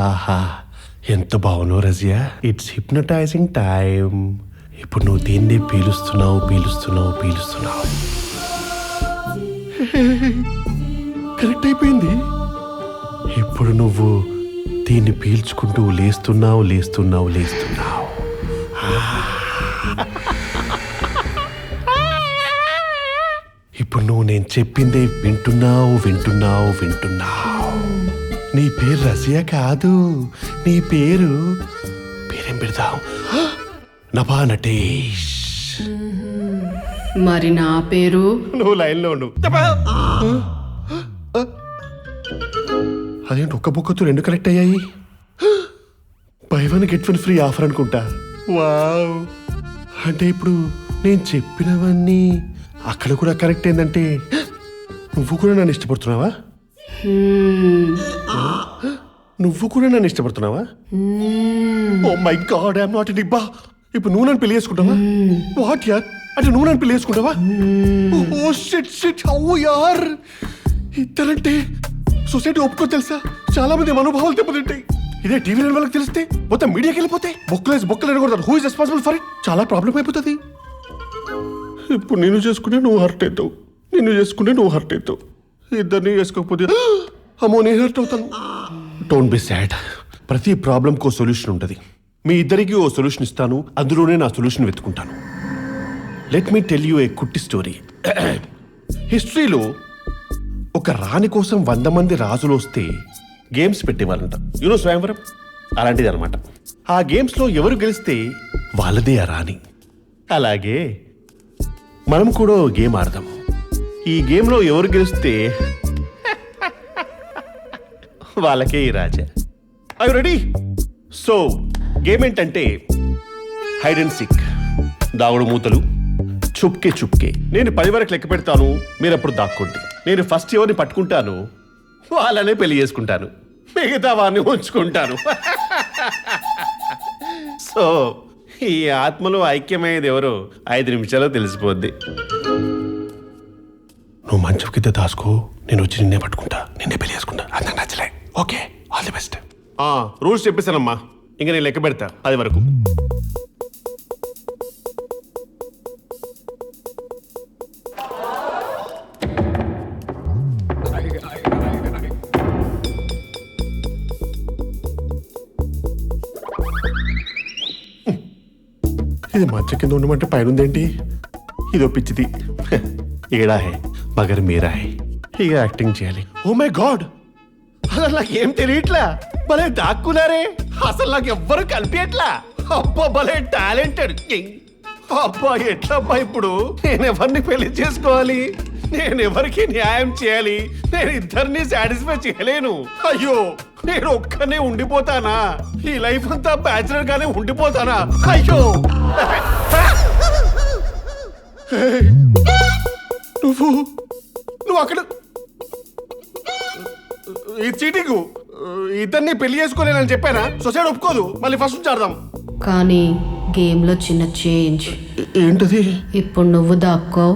ఆహా ఎంత బాగున్నావు రజియా. It's hypnotising time. ఇప్పుడు నువ్వు దీన్ని పీలుస్తున్నావు పీలుస్తున్నావు పీలుస్తున్నావు. కరెక్ట్ అయిపోయింది. ఇప్పుడు నువ్వు దీన్ని పీల్చుకుంటూ లేస్తున్నావు లేస్తున్నావు లేస్తున్నావు. ఇప్పుడు నువ్వు నేను చెప్పిందే వింటున్నావు వింటున్నావు వింటున్నావు. నీ పేరు రజియా కాదు, నీ పేరేం పెడతావు? నభా నటేష్. మరి నా పేరు? నువ్వు లైన్లో ఉండు. అదేంటి ఒక్క బుక్కతో 2 కరెక్ట్ అయ్యాయి? బై 1 గెట్ 1 ఫ్రీ ఆఫర్ అనుకుంటా. వావ్, అంటే ఇప్పుడు నేను చెప్పినవన్నీ అక్కడ కూడా కరెక్ట్ ఏంటంటే నువ్వు కూడా నన్ను ఇష్టపడుతున్నావా? నువ్వు కూడా నన్ను ఇష్టపడుతున్నావా? Oh my god, I'm not నిబ్బా. ఇప్పుడు నువ్వు నన్ను పెళ్లి చేసుకుంటావా? వాట్ యార్, అంటే నువ్వు నన్ను పెళ్లి చేసుకుంటావా? ఓ షిట్ షిట్, హౌ యార్. ఇద్దరంటే సొసైటీ ఒప్పుకో తెలుసా? చాలా మంది మనోభావాలు దెబ్బతింటాయి. ఇదే టీవీ నైన్ వాళ్ళకి తెలిస్తే మొత్తం మీడియాకి వెళ్ళిపోతే బొక్కలు ఎడగొడతారు. Who is responsible for it? చాలా ప్రాబ్లం అయిపోతుంది. ఇప్పుడు నేను చేసుకుంటే నువ్వు హర్ట్ అవుతావు, నిన్ను చేసుకుంటే నువ్వు హర్ట్ అవుతావు. ఇద్దరిని చేసుకోకపోతే అమ్మో నేను హర్ట్ అవుతాను. Don't be sad. ప్రతి ప్రాబ్లంకి ఓ సొల్యూషన్ ఉంటుంది. మీ ఇద్దరికి ఓ సొల్యూషన్ ఇస్తాను, అందులోనే నా సొల్యూషన్ వెతుకుంటాను. Let me tell you a కుట్టి స్టోరీ. హిస్టరీలో ఒక రాణి కోసం 100 మంది రాజులు వస్తే గేమ్స్ పెట్టేవాళ్ళంట. యూనో స్వయంవరం అలాంటిది అనమాట. ఆ గేమ్స్లో ఎవరు గెలిస్తే వాళ్ళదే ఆ రాణి. అలాగే మనం కూడా గేమ్ ఆడదాం. ఈ గేమ్లో ఎవరు గెలిస్తే వాళ్ళకే ఈ రాజా. I ready? సో గేమ్ ఏంటంటే హైడ్ అండ్ సిక్, దాగుడు మూతలు, చుప్కే చుప్కే. నేను 10 వరకు లెక్క పెడతాను, మీరు అప్పుడు దాక్కోండి. నేను ఫస్ట్ ఎవరిని పట్టుకుంటాను వాళ్ళనే పెళ్లి చేసుకుంటాను, మిగతా వారిని ఉంచుకుంటాను. సో ఈ ఆత్మలో ఐక్యమయ్యేది ఎవరో 5 నిమిషాల్లో తెలిసిపోద్ది. నువ్వు మంచం కింద దాసుకో, నేను వచ్చి నిన్నే పట్టుకుంటా, నిన్నే పెళ్లి చేసుకుంటా. అంత నచ్చలే. Okay, all the best. Rules చెప్పేశానమ్మా, ఇంకా నేను లెక్క పెడతా 10 వరకు. ఇది మంచ కింద ఉండమంటే పైన ఉందేంటి? ఇదో పిచ్చిది. ఏడా హే మగర్ మీరా హే. ఇక యాక్టింగ్ చేయాలి. ఓ మై గాడ్, అసలు నాకు ఏం తెలియట్లా. భలే దాక్కున్నారే, అసలు నాకు ఎవ్వరు కనిపించట్లా. అబ్బా భలే టాలెంటెడ్. అబ్బా ఎట్లబ్బా ఇప్పుడు నేను ఎవరిని పెళ్లి చేసుకోవాలి? నేను ఎవరికి న్యాయం చేయాలి? నేను ఇద్దరిని సాటిస్ఫై చేయలేను. అయ్యో నేను ఒక్కనే ఉండిపోతానా? ఈ లైఫ్ అంతా బ్యాచులర్ గానే ఉండిపోతానా? అయ్యో నువ్వు అక్కడ ఈ చీటింగ్. ఇద్దరిని పెళ్లి చేసుకోలేనని చెప్పానా? సొసైటీ ఒప్పుకోదు. మళ్ళీ ఫస్ట్ నుంచి ఆడదాం. కానీ గేమ్ లో చిన్న చేంజ్. ఏంటది? ఇప్పుడు నువ్వు దాక్కో,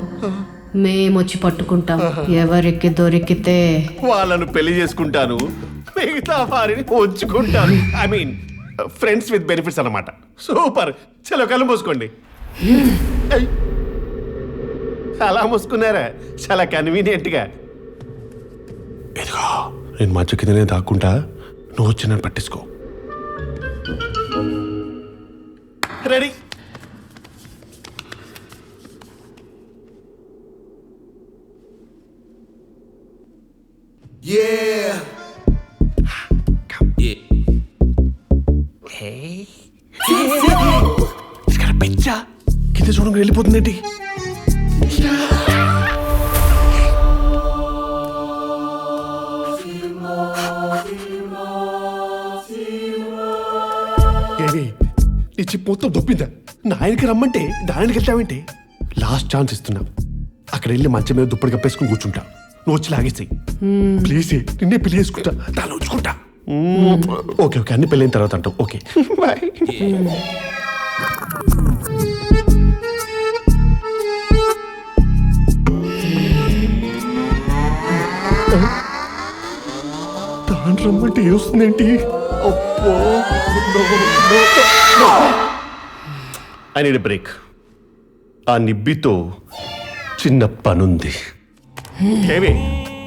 మేమొచ్చి పట్టుకుంటాం. ఎవరికి దొరికితే వాళ్ళను పెళ్లి చేసుకుంటాను, మిగతా వారిని ఉంచుకుంటాను. I mean friends with benefits అన్నమాట. సూపర్. చలో కళ్ళు మూసుకోండి. అలా మూసుకున్నారా? చాలా కన్వీనియంట్ గా. ఇదిగో నేను మధ్య కిందనే దాక్కుంటా, నువ్వు వచ్చి నన్ను పట్టించుకో. రెడీ? Yeah. పెంచా కింద చూడంగా వెళ్ళిపోతుందేంటి? నీ చిప్ మొత్తం దొప్పిందా? నాయనకి రమ్మంటే దానికి వెళ్తావేంటి? లాస్ట్ ఛాన్స్ ఇస్తున్నా. అక్కడ వెళ్ళి మంచం మీద దుప్పటి కప్పేసుకుని కూర్చుంటా, నువ్వు వచ్చి లాగేసాయి. ప్లీజ్ నిన్నే పెళ్లి చేసుకుంటా, దాన్ని ఉంచుకుంటా. ఓకే ఓకే, అన్ని పెళ్ళైన తర్వాత అంటావు. Okay boy. దాని రమ్మంటే వస్తుందేంటి? I need break. ఆ నిబ్బితో చిన్న పనుంది. ఏమి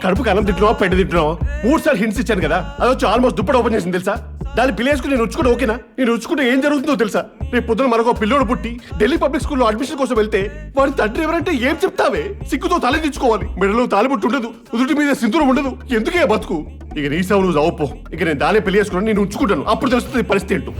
కడుపుకి అన్నం తింటున్నావా, పెంట తింటున్నావా? 3 సార్లు హింట్స్ ఇచ్చాను కదా, అది వచ్చి ఆల్మోస్ట్ దుప్పటి ఓపెన్ చేసింది తెలుసా? దాన్ని పిల్లేసుకుని నేను ఉంచుకుంటే ఓకేనా? నేను ఉంచుకుంటే ఏం జరుగుతుందో తెలుసా? రేపు పొద్దున మరొక పిల్లోడు పుట్టి ఢిల్లీ పబ్లిక్ స్కూల్లో అడ్మిషన్ కోసం వెళ్తే వాడి తండ్రి ఎవరంటే ఏం చెప్తావే? సిగ్గుతో తలదించుకోవాలి. మెడలో తాలిబొట్టు ఉండదు, ఉదుటి మీద సింధూరం ఉండదు. ఎందుకే బతుకు? ఇక నీ సావు నువ్వు చావుపో. ఇక నేను దానే పెళ్లి చేసుకున్నాను, నేను ఉంచుకుంటాను. అప్పుడు తెలుస్తుంది పరిస్థితి ఏంటో.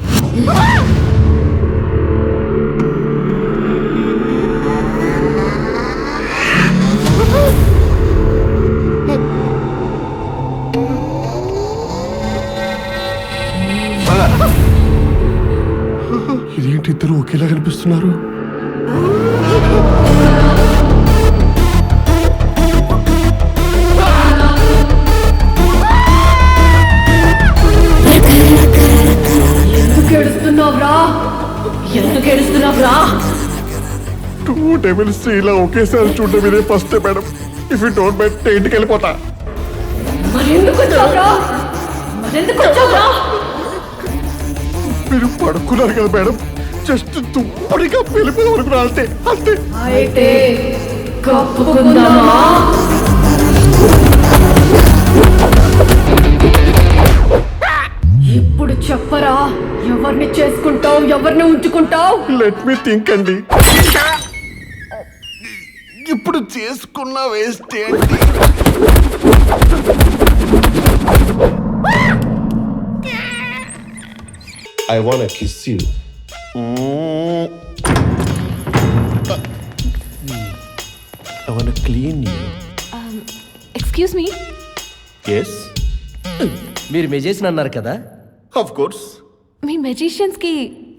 ఇదేంటి ఇద్దరు ఒకేలా కనిపిస్తున్నారు? ఎందుకు ఏడుస్తున్నావురా? 2 టేబుల్స్ ఇలా ఒకేసారి చూడడం ఇదే first madam. If you don't mind ఇంటికి వెళ్ళిపోతా. మరెందుకు వచ్చావురా? మీరు పడుకున్నారు కదా మేడం, జస్ట్ దుప్పటిగా వెళ్ళిపోయే వరకు అంతే అంతే. అయితే కప్పుకుందామా? ఇప్పుడు చెప్పరా, ఎవరిని చేసుకుంటావు, ఎవరిని ఉంచుకుంటావు? లెట్ మీ థింక్ అండి. ఇప్పుడు చేసుకున్న వేస్ట్ ఏంటి? I wanna kiss you. I wanna clean you. Excuse me, Yes, మీరు మెజేషన్ అన్నారు కదా, of course. మీ మెజిషియన్స్ కి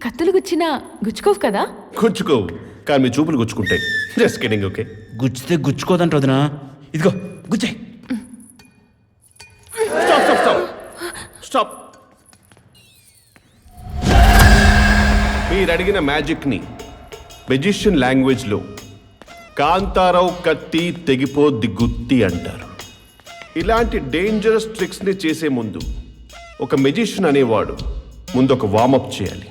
కత్తులు గుచ్చినా గుచ్చుకోవు కదా? గుచ్చుకోవు, కానీ మీ చూపులు గుచ్చుకుంటాయి. Just kidding, okay? గుచ్చితే గుచ్చుకోదంట వదినా. ఇదిగో గుచ్చే. స్టాప్. మీరు అడిగిన మ్యాజిక్ని మెజిషియన్ లాంగ్వేజ్లో కాంతారావు కత్తి తెగిపోద్ది గుత్తి అంటారు. ఇలాంటి డేంజరస్ ట్రిక్స్ని చేసే ముందు ఒక మెజిషియన్ అనేవాడు ముందు ఒక వార్మప్ చేయాలి.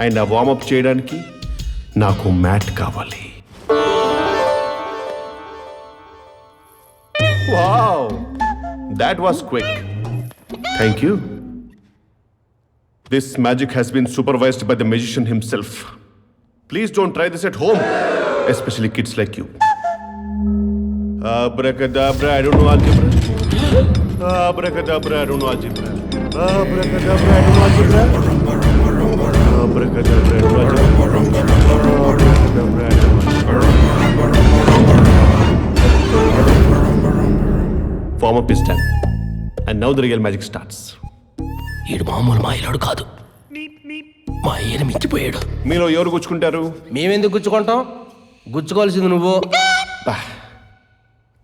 అండ్ ఆ వార్మప్ చేయడానికి నాకు మ్యాట్ కావాలి. Wow, that was quick. Thank you. This magic has been supervised by the magician himself. Please don't try this at home, especially kids like you. Abracadabra, I don't know algebra. Abracadabra, I don't know algebra. Abracadabra, I don't know algebra. Abracadabra, I don't know algebra. Abracadabra, I don't know algebra. Warm up is done. And now the real magic starts. ఈడు మామూలు మా ఇల్లుడు కాదు, మా ఈయన మించిపోయాడు. మీలో ఎవరు గుచ్చుకుంటారు? మేమెందుకు గుచ్చుకుంటాం? గుచ్చుకోవాల్సింది నువ్వు.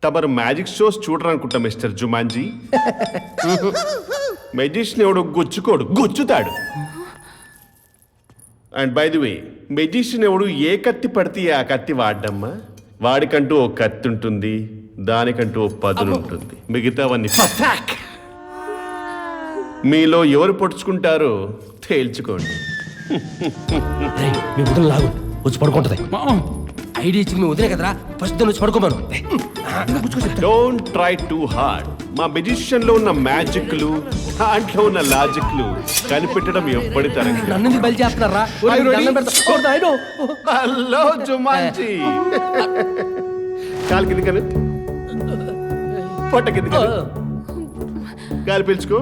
తమరు మ్యాజిక్ షోస్ చూడరనుకుంటా మిస్టర్ జుమాన్జీ. మెజిషియన్ ఎవడు గుచ్చుకోడు, గుచ్చుతాడు. And by the way, magician ఎవడు ఏ కత్తి పడితే ఆ కత్తి వాడమ్మా. వాడికంటూ ఓ కత్తి ఉంటుంది, దానికంటూ ఓ పదును ఉంటుంది, మిగతావన్నీ మీలో ఎవరు పొడుచుకుంటారో తేల్చుకోండి. రేయ్, మీ వదిన లాగు వచ్చి పడుకుంటుంది. ఐడియా ఇచ్చింది మీ వదిలే కదరా, ఫస్ట్ వచ్చి పడుకోమను. Don't try too hard. మా మెజిషియన్ లో ఉన్న మ్యాజిక్లు, దాంట్లో ఉన్న లాజిక్లు కనిపెట్టడం ఎప్పటి తరం. నన్ను ఎందుకు బలి చేస్తున్నారా? హలో జుమాన్జీ, కాలు కింది కను, పొట్ట కింది కను, గాలి పీల్చుకో.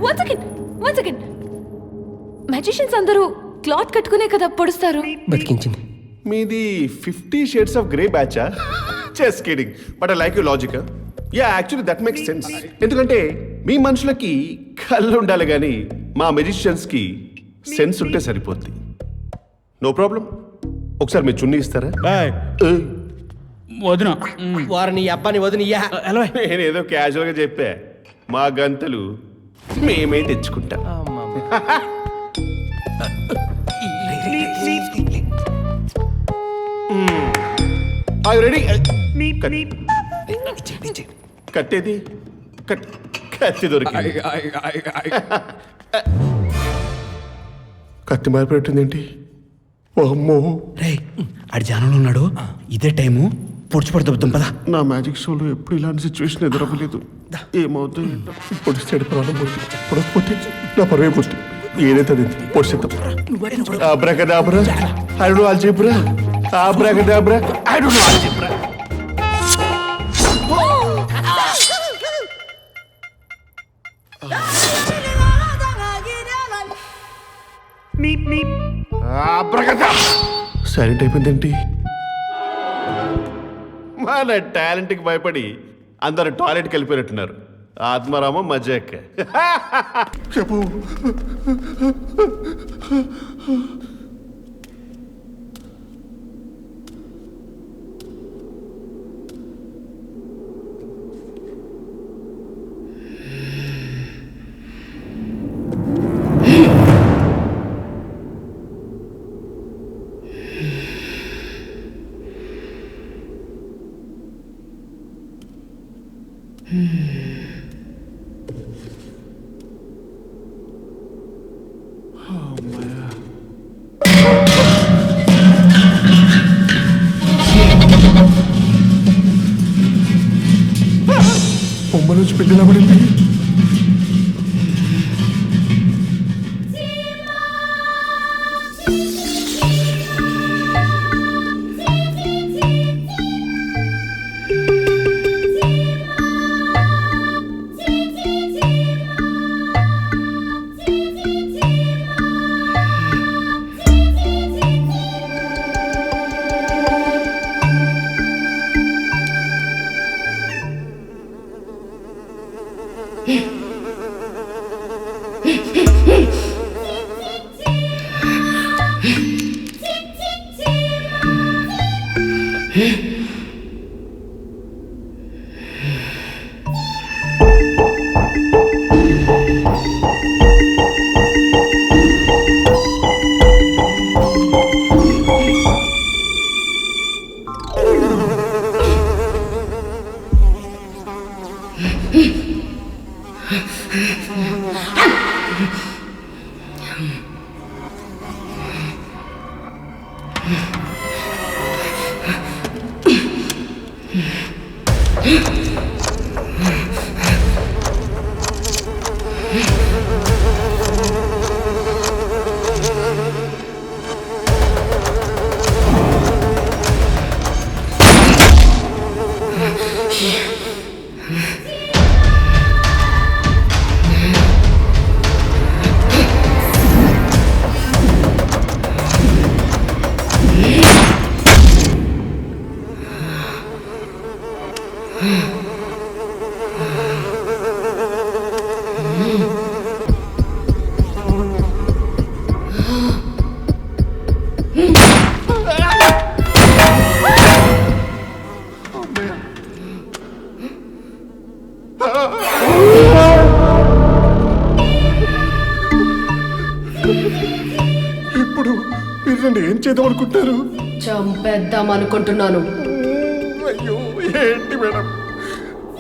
One second. మ్యాజిషియన్స్ అందరూ క్లాత్ కట్టుకునే కదా పొడుస్తారు. బతికించింది. మీది 50 Shades of Grey బ్యాచా? Just kidding, but I like you logic. Yeah, actually that makes sense. ఎందుకంటే మీ మనుషులకి కళ్ళు ఉండాలి కానీ మా మెజిషియన్స్కి సెన్స్ ఉంటే సరిపోద్ది. No problem. ఒకసారి మీ చున్నీ ఇస్తారా? వదినా వారిని అబ్బాని వదినియ్యా. నేను ఏదో క్యాజువల్గా చెప్పా. మా గంతలు మేమే తెచ్చుకుంటాం. రెడీ? కట్టేది కట్ కత్తి దొరికింది. కత్తి మారిపెట్టిందేంటి? అమ్మో, రే ఆడి జానంలో ఉన్నాడు. ఇదే టైము పొడిచి పడుతుంది పదా. నా మ్యాజిక్ షోలో ఎప్పుడు ఇలాంటి సిచ్యువేషన్ ఎదురవ్వలేదు. ఏమవుతుంది? పొడిస్తాడు ప్రాణం పోతుంది, పొడకపోతే నా పరువే పోతుంది. ఏదైతే అది పొడిసేద్దాం. Abracadabra, I don't know algebra. Abracadabra, I don't know algebra. Silent అయిపోయిందేంటి? మన టాలెంట్కి భయపడి అందరు టాయిలెట్కి వెళ్ళిపోయినట్టున్నారు. ఆత్మారామం మజాక్. చెప్పు. బొమ్మ నుంచి పెళ్లిలా పడింది. ఇప్పుడు మీరు నన్ను ఏం చేద్దాం అనుకుంటారు? చంపేద్దాం అనుకుంటున్నాను. అయ్యో, ఏంటి మేడం?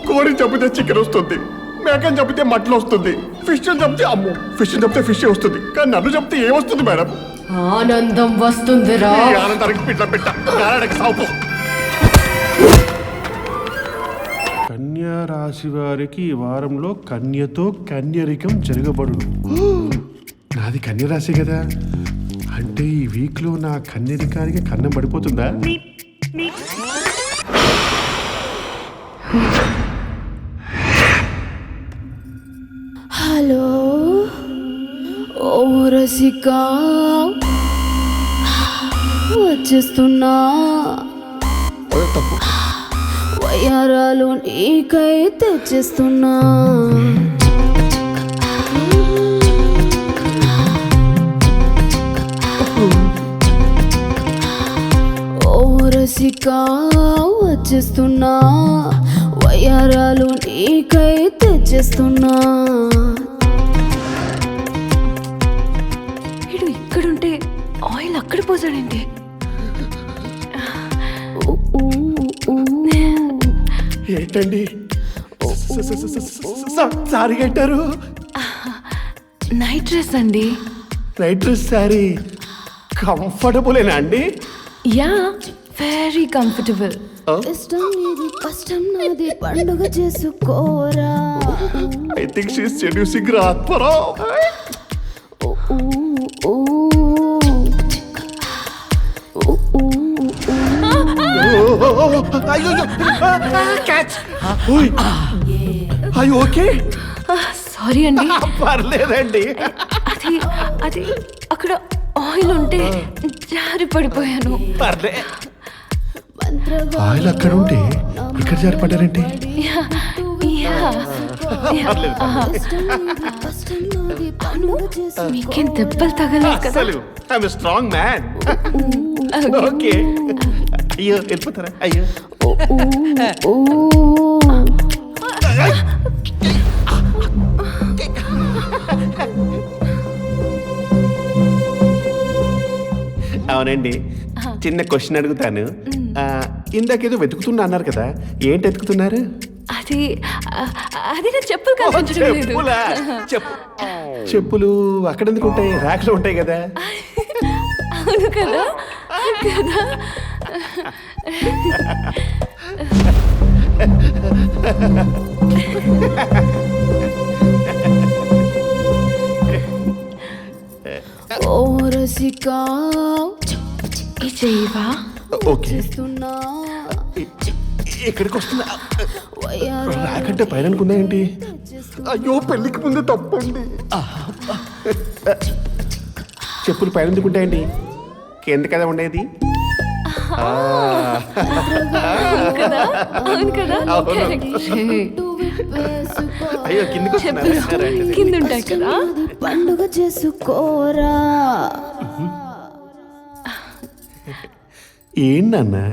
కోడి చంపితే చికెన్ వస్తుంది, మేకని చంపితే మటన్ వస్తుంది, ఫిష్ చంపితే అమ్మో, ఫిష్ చంపితే ఫిష్ వస్తుంది. కానీ నన్ను చంపితే ఏమొస్తుంది మేడం? ఆనందం వస్తుందిరా. ఈ ఆనందానికి పిట్ల పెట్ట గారాడకి సాపు. కన్యా రాశి వారికి ఈ వారంలో కన్యతో కన్యరికం జరగబడును. నాది కన్య రాశి కదా, అంటే ఈ వీక్ లో నా కన్యరికానికి కన్నం పడిపోతుందా? హలో ఓ రసికా, వచ్చేస్తున్నా. తప్పు. వయ్యారాలు నీకై తెచ్చేస్తున్నా. ఓ రసికా, వచ్చేస్తున్నా. వయ్యారాలు నీకై తెచ్చేస్తున్నా. వీడు ఇక్కడుంటే ఆయిల్ అక్కడ పోసాడండి. ఏంటండి సారీ కట్టారు. నైట్ డ్రెస్ అండి. నైట్ డ్రెస్ సారీ కంఫర్టబులేనా అండి? Yeah, very comfortable. ఇష్టం నీది కష్టం నాది పండుగ చేసుకోరా. I think she is seducing Atmarao. ఊ, ఊ, అయ్యో క్యాచ్. అయ్యో ఓకే, సారీ అండి. పర్లేదండి. అది అది అక్కడ ఆయిల్ ఉంటే జారి పడిపోయాను. పర్లే. ఆయిల్ అక్కడ ఉంటే ఇక్కడ జారిపడ్డారంటే యా, యా, యా. కష్టం నాది పండుగ చేసుకో. మీకేం దెబ్బలు తగలేదు కదా? అసలు ఐఎమ్ స్ట్రాంగ్ మ్యాన్. ఓకే. అయ్యో వెళ్ళిపోతారా? అయ్యో అవునండి, చిన్న క్వశ్చన్ అడుగుతాను. ఇందాకేదో వెతుకుతున్నా అన్నారు కదా, ఏంటి వెతుకుతున్నారు? అది అది నేను చెప్పులు కనిపించడం లేదు. చెప్పులా? చెప్పులు అక్కడ ఎందుకు ఉంటాయి? ర్యాక్లో ఉంటాయి కదా. అవును కదా కదా. ఓ రసికా ఈ చెయ్యవా? ఓకే, చేస్తున్నా ఇక్కడికి వస్తున్నా. వయ్యారా ర్యాక్ అంటే పైన అనుకున్నా ఏంటి? అయ్యో పెళ్ళికి ముందే తప్పండి. చెప్పులు పైన ఎందుకుంటాయండి? కింద కదా ఉండేది. కదా అవును కదా. అవును. వేసుకో. అయ్యో కిందకి వస్తున్నారు. కింద ఉంటాయి కదా. పండుగ చేసుకోరా. ఏంటన్నా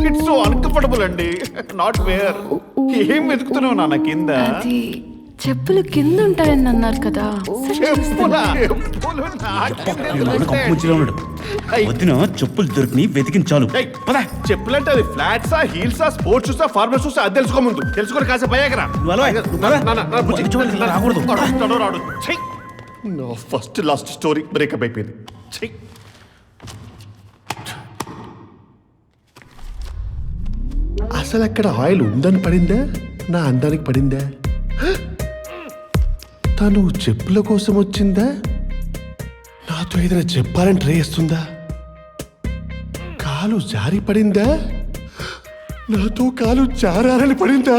ఇట్స్ సో అన్కంఫర్టబుల్ అండి. Not where. ఏం వెతుకుతున్నావు నాన్న కింద? అది చెప్పులు కింద ఉంటాయని అన్నారు కదా. చెప్పులా? చెప్పులు నా కింద ఎందుకు ఉంటాయండి? ముచ్చిలో ఉన్నాడు. వదిన చెప్పులు దొరికి వెతికిన చాలు. ఏయ్, పద. చెప్పులంటే అది ఫ్లాట్సా, హీల్సా, స్పోర్ట్స్ షూసా, ఫార్మల్ షూసా? అది తెలుసుకో ముందు. తెలుసుకొని కాసేపు అయ్యాకరా. రాకూడదు. రాడు. ఛీ! నా ఫస్ట్ లాస్ట్ స్టోరీ బ్రేకప్ అయిపోయింది. ఛీ! అసలు అక్కడ ఆయిల్ ఉందని పడిందా, నా అందానికి పడిందా? తను చెప్పుల కోసం వచ్చిందా, నాతో ఏదైనా చెప్పాలని ట్రై చేస్తుందా? కాలు జారి పడిందా, నాతో కాలు జారాలని పడిందా?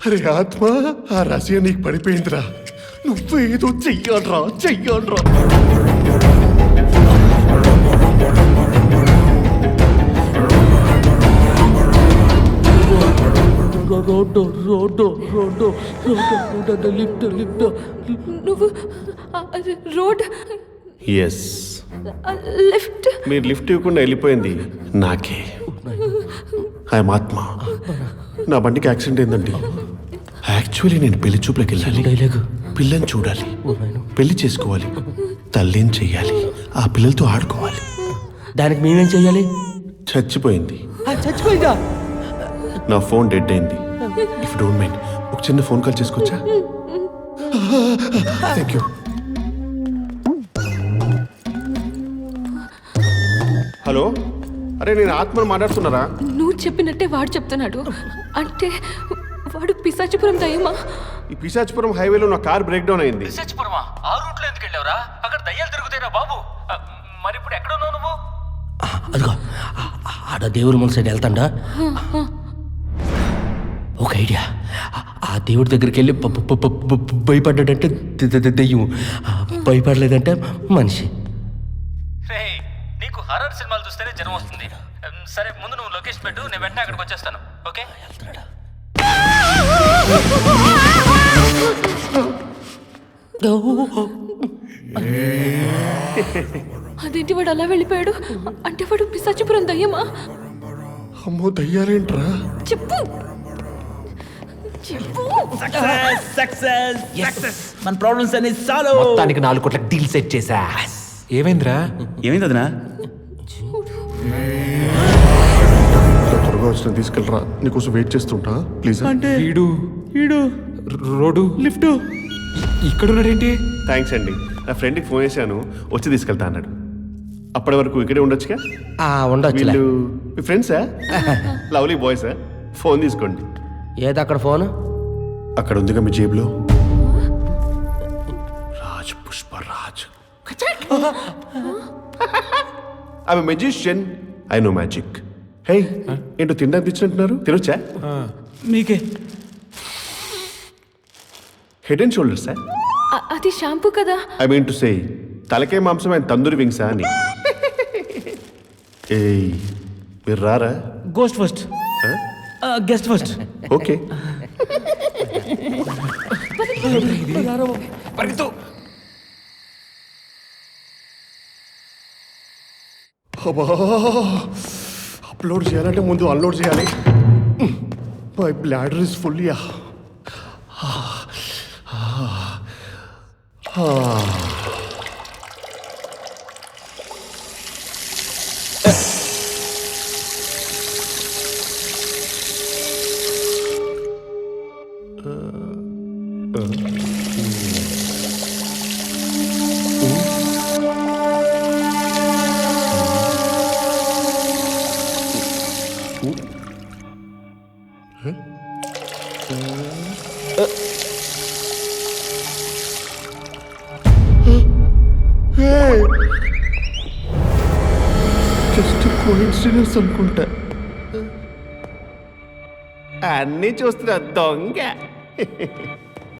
అరే ఆత్మ, ఆ రసియ నీకు పడిపోయిందిరా. నువ్వేదో చెయ్యాలరా, చెయ్యాలరా. నువ్వు రోడ్ ఎస్, లిఫ్ట్. మీరు లిఫ్ట్ ఇవ్వకుండా వెళ్ళిపోయింది నాకే. ఐఎమ్ ఆత్మ. నా బండికి యాక్సిడెంట్ అయిందండి. యాక్చువల్లీ నేను పెళ్లి చూపులకు వెళ్ళాలి, పిల్లని చూడాలి, పెళ్లి చేసుకోవాలి, తల్లిని చెయ్యాలి, ఆ పిల్లలతో ఆడుకోవాలి. దానికి మేమేం చెయ్యాలి? చచ్చిపోయింది. చచ్చిపోయిందా? నా ఫోన్ డెడ్ అయింది. ఇఫ్ డోంట్ మైండ్ ఒక చిన్న ఫోన్ కాల్ చేసుకోవచ్చా? Thank you. హలో, అరే నేను ఆత్మను మాట్లాడుతున్నారా? నువ్వు చెప్పినట్టే వాడు చెప్తున్నాడు. అంటే వాడు పిశాచిపురం దయ్యమా? ఈ పిశాచిపురం హైవేలో నా కార్ బ్రేక్ డౌన్ అయింది. పిశాచిపురమా? ఆ రూట్ లో ఎందుకు వెళ్ళావురా? అక్కడ దయ్యాలు తిరుగుతాయిరా బాబు. మరి ఇప్పుడు ఎక్కడ ఉన్నావు నువ్వు? అదిగో ఆడ దేవుడి ముందు సైడ్ వెళ్తాండా. ఒక ఐడియా, ఆ దేవుడి దగ్గరికి వెళ్ళి భయపడ్డాడంటే దెయ్యం, భయపడలేదంటే మనిషి. నీకు హర్రర్ సినిమాలు చూస్తేనే జనం వస్తుంది. సరే ముందు నువ్వు లొకేషన్ పెట్టు, నేను వెంటనే అక్కడికి వచ్చేస్తాను. ఓకే? వెళ్తున్నాడా? అదేంటి వాడు అలా వెళ్ళిపోయాడు? అంటే వాడు పిశాచిపురం దయ్యమా? అమ్మో దయ్యాలేంట్రా? చెప్పు సక్సెస్ సక్సెస్ మన ప్రాబ్లమ్స్ అన్ని సాల్వ్. మొత్తానికి 4 కోట్ల డీల్ సెట్ చేశా. ఏమైందిరా? ఏమైంది వదినా? త్వరగా వచ్చిన తీసుకెళ్ళరా, నీకోసం వెయిట్ చేస్తుంటా ప్లీజ్. అంటే వీడు ఈడు రోడ్డు లిఫ్ట్ ఇక్కడ ఉన్నాడేంటి? థ్యాంక్స్ అండి, నా ఫ్రెండ్కి ఫోన్ చేశాను, వచ్చి తీసుకెళ్తా అన్నాడు. అప్పటి వరకు ఇక్కడే ఉండొచ్చుగా. ఉండొచ్చు. వీళ్ళు మీ ఫ్రెండ్సా? లవ్లీ బాయ్సా? ఫోన్ తీసుకోండి. ఏది అక్కడ ఫోన్? అక్కడ ఉందిగా మీ జేబులో. Raj Pushparaj. I'm a magician, I know magic. Hey, ఏంటో తినడానికి తెచ్చినట్టున్నారు, తినొచ్చా? మీకే హెడ్ అండ్ షోల్డర్సా? అది షాంపూ కదా. ఐ మీన్ టు సే తలకే మాంసం అండ్ తందూరి వింగ్సా అని. ఏయ్, మీరు రారా? Ghost first guest first. Okay. అబ్బా, అప్లోడ్ చేయాలంటే ముందు అన్లోడ్ చేయాలి. My bladder is full. Yeah, just coincidence అనుకుంటా. అన్నీ చూస్తున్నా దొంగ.